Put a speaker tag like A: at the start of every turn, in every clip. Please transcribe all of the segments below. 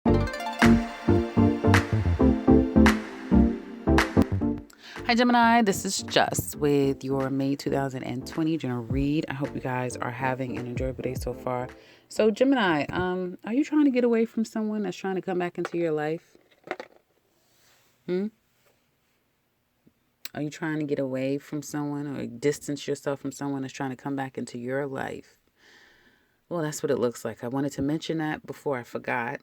A: Hi Gemini, this is Just with your May 2020 general read. I hope you guys are having an enjoyable day so far. So Gemini, are you trying to get away from someone that's trying to come back into your life? Are you trying to get away from someone or distance yourself from someone that's trying to come back into your life? Well, that's what it looks like. I wanted to mention that before I forgot.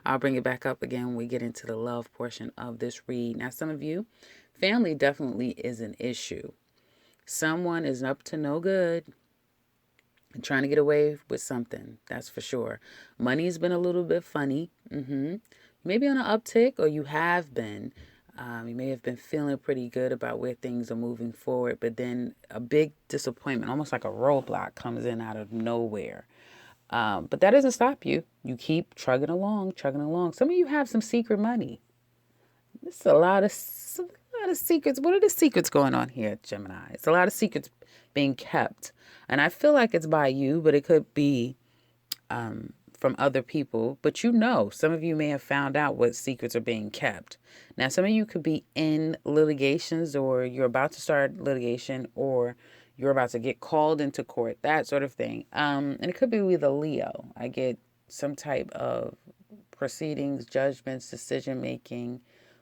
A: I'll bring it back up again when we get into the love portion of this read. Now, some of you, family definitely is an issue. Someone is up to no good and trying to get away with something. That's for sure. Money's been a little bit funny. Maybe on an uptick, or you have been. You may have been feeling pretty good about where things are moving forward, but then a big disappointment, almost like a roadblock, comes in out of nowhere. But that doesn't stop you. You keep trugging along, trugging along. Some of you have some secret money. It's a lot of secrets. What are the secrets going on here, Gemini? It's a lot of secrets being kept. And I feel like it's by you, but it could be from other people. But some of you may have found out what secrets are being kept. Now, some of you could be in litigations, or you're about to start litigation, or you're about to get called into court, that sort of thing. And it could be with a Leo. I get some type of proceedings, judgments, decision making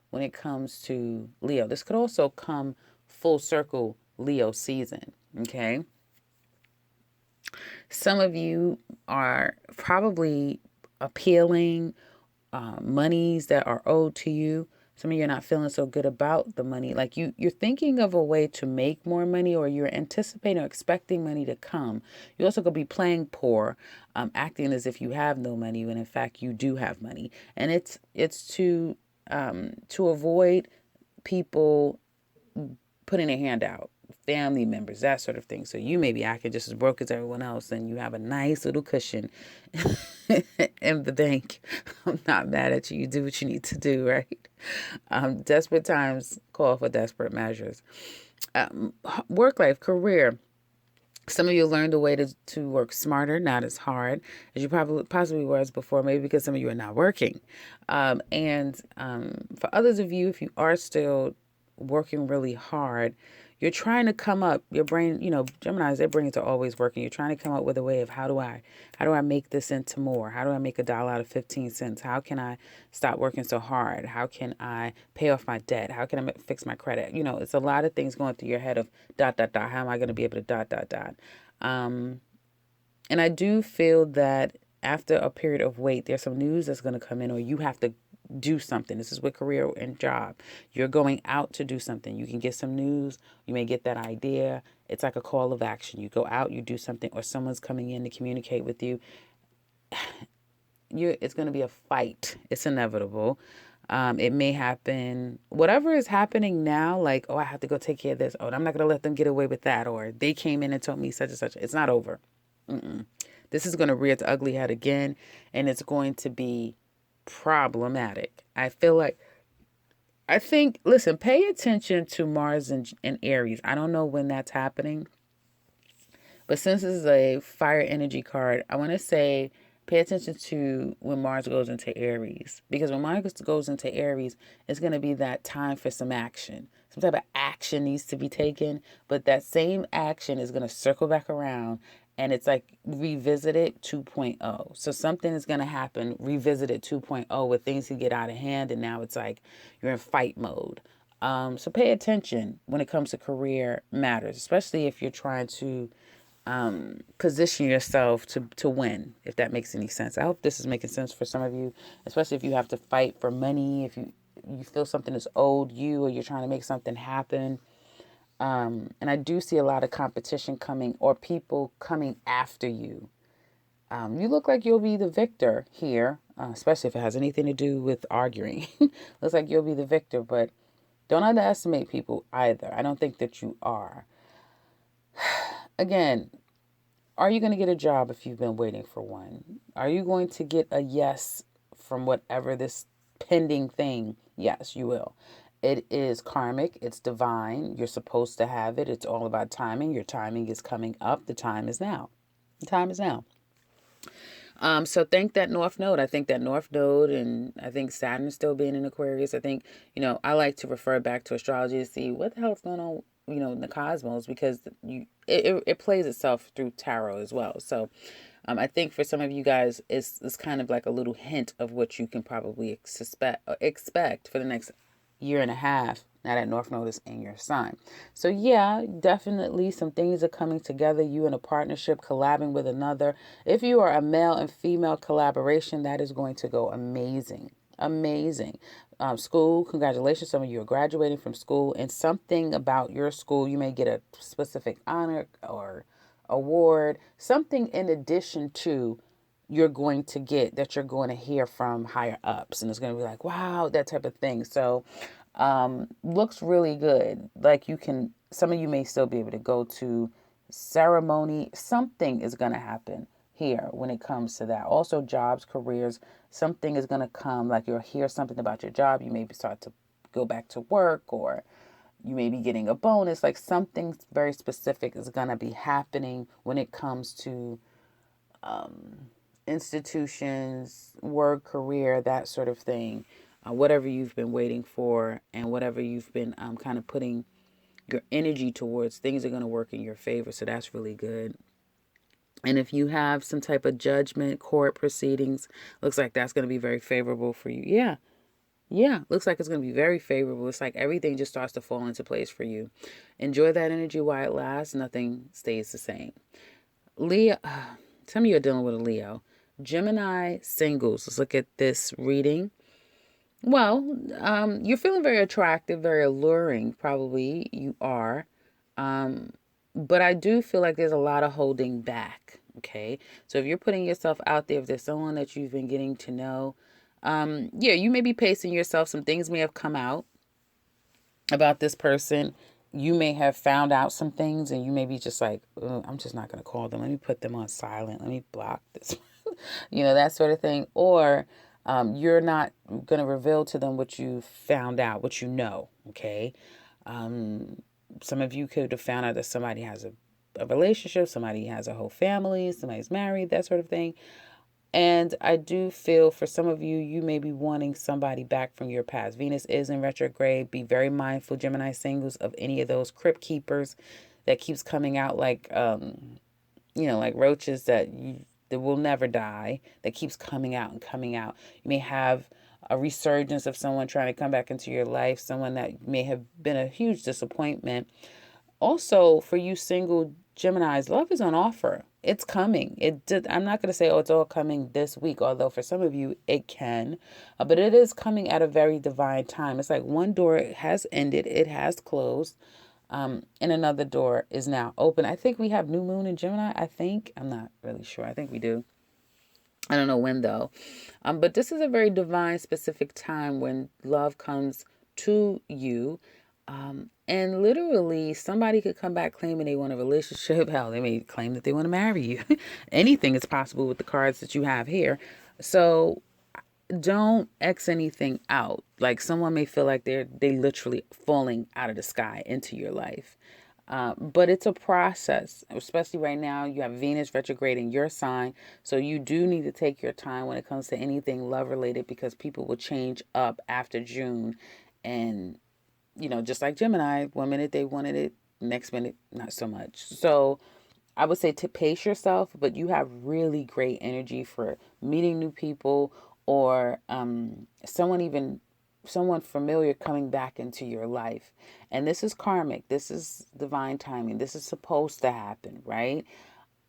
A: when it comes to Leo. This could also come full circle Leo season, okay? Some of you are probably appealing monies that are owed to you. Some of you are not feeling so good about the money. Like you're thinking of a way to make more money, or you're anticipating or expecting money to come. You also could be playing poor, acting as if you have no money when in fact you do have money. And it's to avoid people putting a hand out, family members, that sort of thing. So you may be acting just as broke as everyone else, and you have a nice little cushion in the bank. I'm not mad at you. You do what you need to do, right? Desperate times call for desperate measures. Work life, career. Some of you learned a way to work smarter, not as hard as you possibly was before, maybe because some of you are not working. And for others of you, if you are still working really hard, you're trying to come up, your brain, Geminis, their brains are always working. You're trying to come up with a way of how do I make this into more? How do I make $1 out of 15 cents? How can I stop working so hard? How can I pay off my debt? How can I fix my credit? It's a lot of things going through your head of ... How am I going to be able to ... And I do feel that after a period of wait, there's some news that's going to come in, or you have to do something. This is with career and job. You're going out to do something. You can get some news. You may get that idea. It's like a call of action. You go out, you do something, or someone's coming in to communicate with you. It's going to be a fight. It's inevitable. It may happen. Whatever is happening now, like, oh, I have to go take care of this. Oh, I'm not going to let them get away with that. Or they came in and told me such and such. It's not over. This is going to rear its ugly head again, and it's going to be problematic. Listen, pay attention to Mars and Aries. I don't know when that's happening, but since this is a fire energy card, I want to say pay attention to when Mars goes into Aries. Because when Mars goes into Aries, it's going to be that time for some action. Some type of action needs to be taken, but that same action is going to circle back around, and it's like revisited 2.0. So something is going to happen, revisited 2.0, where things can get out of hand, and now it's like you're in fight mode. So pay attention when it comes to career matters, especially if you're trying to position yourself to win, if that makes any sense. I hope this is making sense for some of you, especially if you have to fight for money, if you feel something is owed you, or you're trying to make something happen. And I do see a lot of competition coming, or people coming after you. You look like you'll be the victor here, especially if it has anything to do with arguing. Looks like you'll be the victor, but don't underestimate people either. I don't think that you are. Again, are you going to get a job if you've been waiting for one? Are you going to get a yes from whatever this pending thing? Yes, you will. It is karmic. It's divine. You're supposed to have it. It's all about timing. Your timing is coming up. The time is now. The time is now. So thank that North Node. I think that North Node, and I think Saturn still being in Aquarius. I think, I like to refer back to astrology to see what the hell's going on, in the cosmos, because it plays itself through tarot as well. So I think for some of you guys, it's kind of like a little hint of what you can probably expect for the next year and a half, now that North Node is in your sign. So yeah, definitely some things are coming together. You in a partnership, collabing with another. If you are a male and female collaboration, that is going to go amazing. Amazing. School, congratulations. Some of you are graduating from school, and something about your school, you may get a specific honor or award, something in addition to you're going to get that you're going to hear from higher ups, and it's going to be like, wow, that type of thing. So looks really good. Like, some of you may still be able to go to ceremony. Something is going to happen here when it comes to that. Also, jobs, careers, something is going to come. Like, you'll hear something about your job. You maybe start to go back to work, or you may be getting a bonus. Like, something very specific is going to be happening when it comes to institutions, work, career, that sort of thing. Whatever you've been waiting for, and whatever you've been kind of putting your energy towards, things are going to work in your favor. So that's really good. And if you have some type of judgment, court proceedings, looks like that's going to be very favorable for you. Yeah. Yeah, looks like it's going to be very favorable. It's like everything just starts to fall into place for you. Enjoy that energy while it lasts. Nothing stays the same. Leo, some of you are dealing with a Leo. Gemini singles. Let's look at this reading. Well, you're feeling very attractive, very alluring. Probably you are. But I do feel like there's a lot of holding back. Okay. So if you're putting yourself out there, if there's someone that you've been getting to know, yeah, you may be pacing yourself. Some things may have come out about this person. You may have found out some things, and you may be just like, I'm just not going to call them. Let me put them on silent. Let me block this. That sort of thing. Or you're not going to reveal to them what you found out, what you know. Okay. Some of you could have found out that somebody has a relationship, somebody has a whole family, somebody's married, that sort of thing. And I do feel for some of you, you may be wanting somebody back from your past. Venus is in retrograde. Be very mindful, Gemini singles, of any of those crypt keepers that keeps coming out like, like roaches that will never die, that keeps coming out and coming out. You may have a resurgence of someone trying to come back into your life, someone that may have been a huge disappointment. Also, for you single Geminis, love is on offer. It's coming. I'm not going to say, it's all coming this week, although for some of you it can. But it is coming at a very divine time. It's like one door has ended, it has closed, and another door is now open. I think we have new moon in Gemini. I think. I'm not really sure. I think we do. I don't know when, though. But this is a very divine, specific time when love comes to you. And literally, somebody could come back claiming they want a relationship. Hell, they may claim that they want to marry you. Anything is possible with the cards that you have here. So don't X anything out. Like, someone may feel like they literally falling out of the sky into your life. But it's a process, especially right now. You have Venus retrograde in your sign. So you do need to take your time when it comes to anything love related, because people will change up after June. And, just like Gemini, one minute they wanted it, next minute, not so much. So I would say to pace yourself, but you have really great energy for meeting new people, or someone familiar coming back into your life. And this is karmic. This is divine timing. This is supposed to happen, right?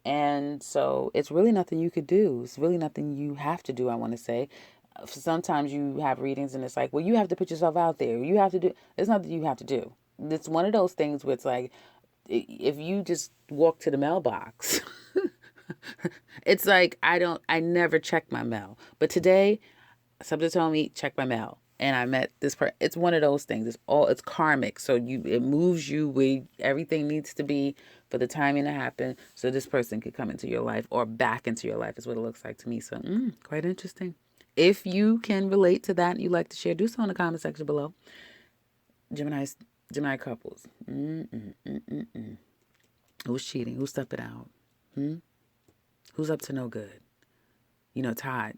A: And so it's really nothing you could do. It's really nothing you have to do, I want to say. Sometimes you have readings and it's like, well, you have to put yourself out there. You have to do. It's nothing you have to do. It's one of those things where it's like, if you just walk to the mailbox, it's like, I never check my mail. But today, something told me, check my mail. And I met this person. It's one of those things. It's karmic. So it moves you where everything needs to be for the timing to happen. So this person could come into your life, or back into your life, is what it looks like to me. So quite interesting. If you can relate to that and you like to share, do so in the comment section below. Gemini couples. Who's cheating? Who's stepping out? Who's up to no good? Todd,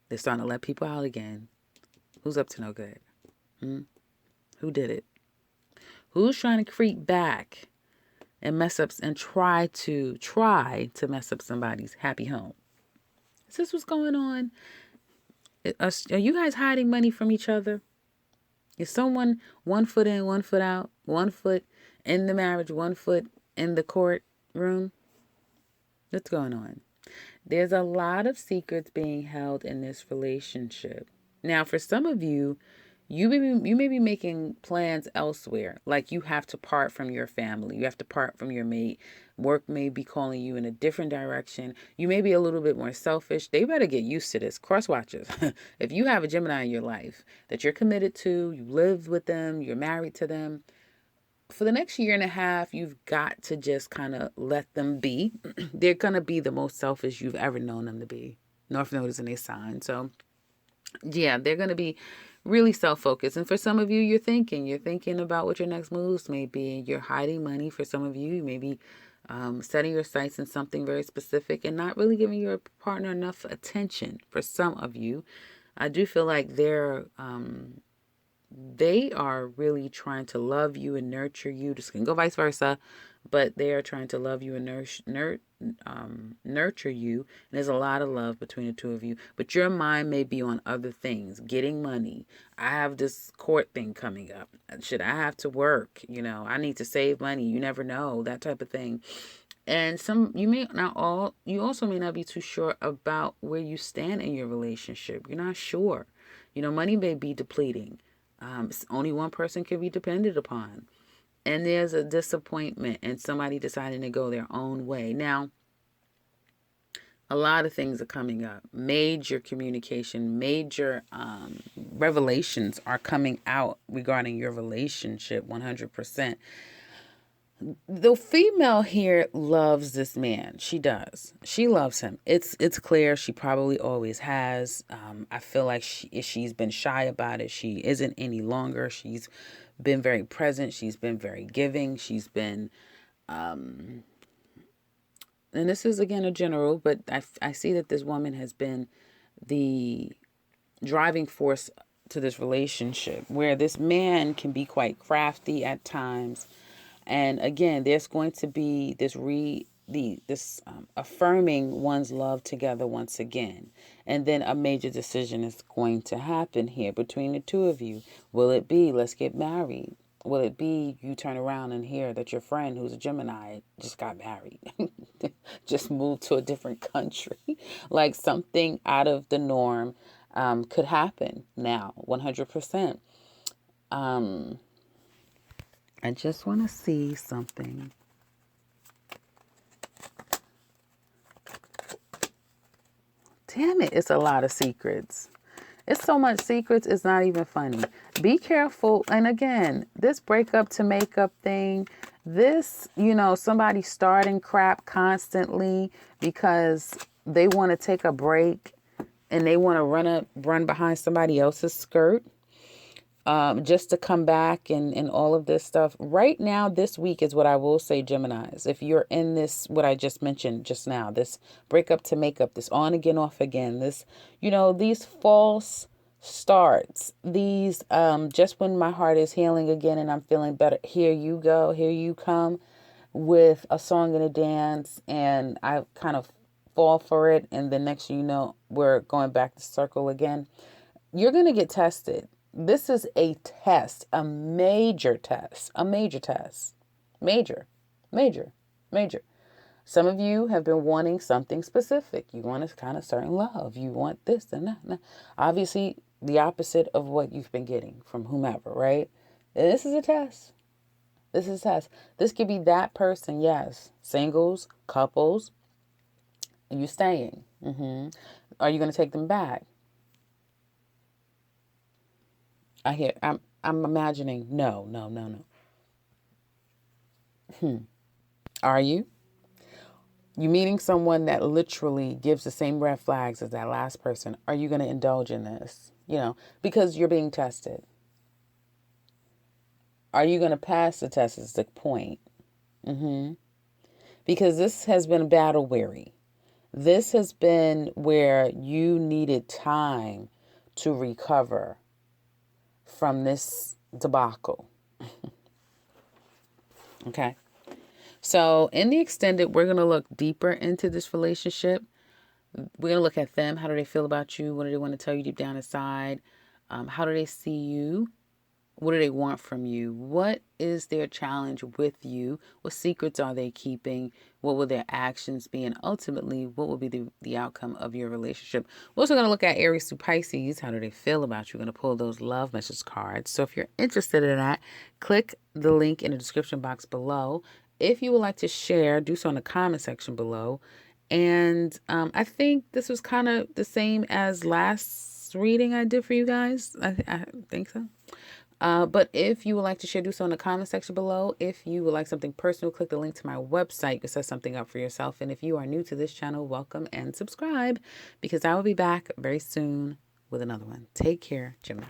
A: they're starting to let people out again. Who's up to no good? Who did it? Who's trying to creep back and mess up and try to mess up somebody's happy home? Is this what's going on? Are you guys hiding money from each other? Is someone 1 foot in, 1 foot out, 1 foot in the marriage, 1 foot in the courtroom? What's going on? There's a lot of secrets being held in this relationship. Now, for some of you, you may be making plans elsewhere. Like you have to part from your family. You have to part from your mate. Work may be calling you in a different direction. You may be a little bit more selfish. They better get used to this. Cross watchers. If you have a Gemini in your life that you're committed to, you live with them, you're married to them, for the next year and a half, you've got to just kind of let them be. They're going to be the most selfish you've ever known them to be. North Node is in a sign. So yeah, they're going to be really self-focused. And for some of you, you're thinking about what your next moves may be. You're hiding money. For some of you, you may be setting your sights in something very specific and not really giving your partner enough attention. For some of you, I do feel like they are really trying to love you and nurture you. This can go vice versa, but they are trying to love you and nurture you. And there's a lot of love between the two of you, but your mind may be on other things, getting money. I have this court thing coming up. Should I have to work? I need to save money. You never know, that type of thing. And you also may not be too sure about where you stand in your relationship. You're not sure. Money may be depleting. Only one person can be depended upon. And there's a disappointment and somebody deciding to go their own way. Now, a lot of things are coming up. Major communication, major revelations are coming out regarding your relationship 100%. The female here loves this man. She does. She loves him. It's clear. She probably always has. I feel like she's been shy about it. She isn't any longer. She's been very present. She's been very giving. She's been, and this is again a general, but I see that this woman has been the driving force to this relationship, where this man can be quite crafty at times. And again, there's going to be this affirming one's love together once again. And then a major decision is going to happen here between the two of you. Will it be, let's get married? Will it be you turn around and hear that your friend who's a Gemini just got married, just moved to a different country? Like something out of the norm could happen now, 100%. I just want to see something. Damn it, it's a lot of secrets. It's so much secrets, it's not even funny. Be careful. And again, this breakup to makeup thing, this, somebody starting crap constantly because they want to take a break and they want to run behind somebody else's skirt. Just to come back and all of this stuff. Right now, this week is what I will say, Geminis. If you're in this, what I just mentioned just now, this breakup to makeup, this on again, off again, this, these false starts, these, just when my heart is healing again and I'm feeling better, here you go, here you come with a song and a dance, and I kind of fall for it. And the next thing you know, we're going back to circle again. You're going to get tested. This is a test, a major test. Major. Some of you have been wanting something specific. You want a kind of certain love. You want this and that. Obviously, the opposite of what you've been getting from whomever, right? This is a test. This could be that person, yes. Singles, couples. Are you staying? Are you going to take them back? I'm imagining, no. Are you? You meeting someone that literally gives the same red flags as that last person? Are you going to indulge in this? Because you're being tested. Are you going to pass the test is the point. Because this has been battle weary. This has been where you needed time to recover from this debacle. Okay. So in the extended, we're going to look deeper into this relationship. We're going to look at them. How do they feel about you? What do they want to tell you deep down inside? How do they see you? What do they want from you? What is their challenge with you? What secrets are they keeping? What will their actions be? And ultimately, what will be the outcome of your relationship? We're also going to look at Aries through Pisces. How do they feel about you? We're going to pull those love message cards. So if you're interested in that, click the link in the description box below. If you would like to share, do so in the comment section below. And I think this was kind of the same as last reading I did for you guys. I think so. But if you would like to share, do so in the comment section below. If you would like something personal, click the link to my website. You can set something up for yourself. And if you are new to this channel, welcome and subscribe, because I will be back very soon with another one. Take care, Gemini.